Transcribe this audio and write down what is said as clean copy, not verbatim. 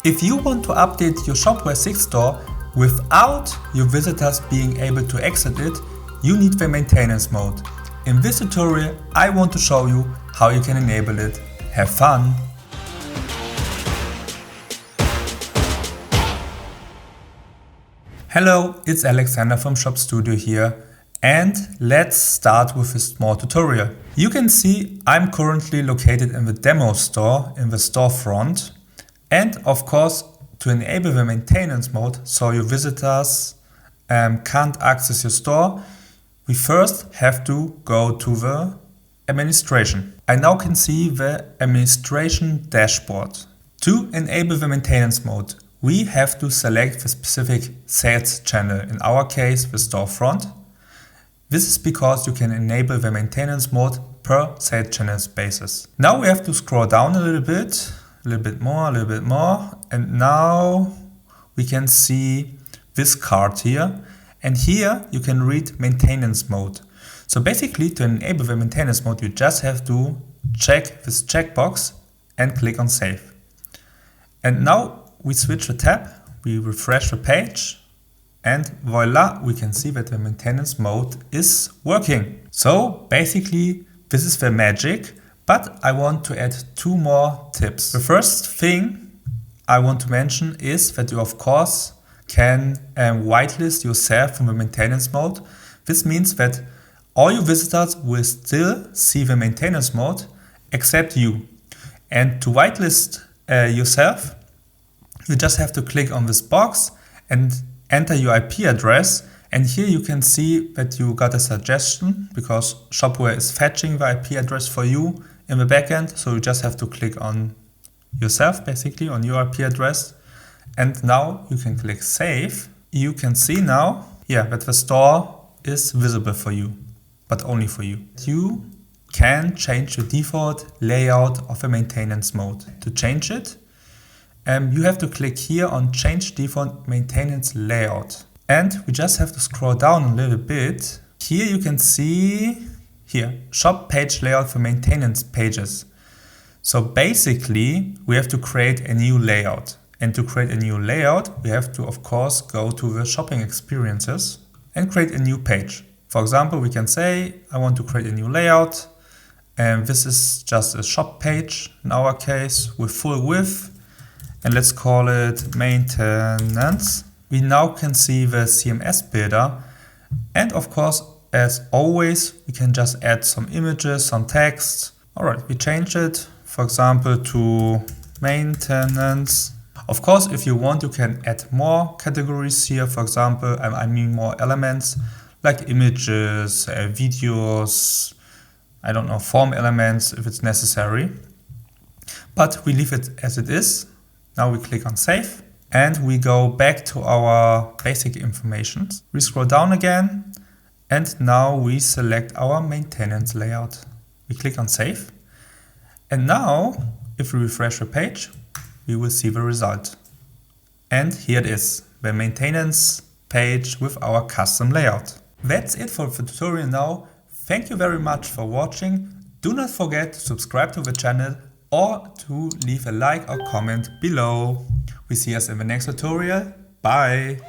If you want to update your Shopware 6 store without your visitors being able to exit it, you need the maintenance mode. In this tutorial, I want to show you how you can enable it. Have fun! Hello, it's Alexander from Shop Studio here, and let's start with a small tutorial. You can see I'm currently located in the demo store in the storefront, and of course to enable the maintenance mode so your visitors can't access your store, we first have to go to the administration. I now can see the administration dashboard. To enable the maintenance mode, we have to select the specific sales channel, in our case the storefront. This is because you can enable the maintenance mode per sales channel basis. Now we have to scroll down a little bit more, and now we can see this card here, and here you can read maintenance mode. So basically, to enable the maintenance mode, you just have to check this checkbox and click on save. And now we switch the tab, we refresh the page, and voila, we can see that the maintenance mode is working. So basically, this is the magic, but I want to add two more tips. The first thing I want to mention is that you of course can whitelist yourself from the maintenance mode. This means that all your visitors will still see the maintenance mode except you. And to whitelist yourself, you just have to click on this box and enter your IP address. And here you can see that you got a suggestion because Shopware is fetching the IP address for you in the backend. So you just have to click on yourself, basically on your IP address. And now you can click save. You can see now, that the store is visible for you, but only for you. You can change the default layout of the maintenance mode. To change it, you have to click here on change default maintenance layout. And we just have to scroll down a little bit. Here you can see shop page layout for maintenance pages. So basically we have to create a new layout. And to create a new layout, we have to of course go to the shopping experiences and create a new page. For example, we can say I want to create a new layout, and this is just a shop page in our case with full width. And let's call it maintenance. We now can see the CMS builder. And of course, as always, we can just add some images, some text. All right, we change it, for example, to maintenance. Of course, if you want, you can add more categories here. For example, I mean more elements like images, videos, I don't know, form elements if it's necessary. But we leave it as it is. Now we click on save and we go back to our basic information. We scroll down again and now we select our maintenance layout. We click on save, and now if we refresh the page, we will see the result. And here it is, the maintenance page with our custom layout. That's it for the tutorial now. Thank you very much for watching. Do not forget to subscribe to the channel or to leave a like or comment below. We see us in the next tutorial. Bye!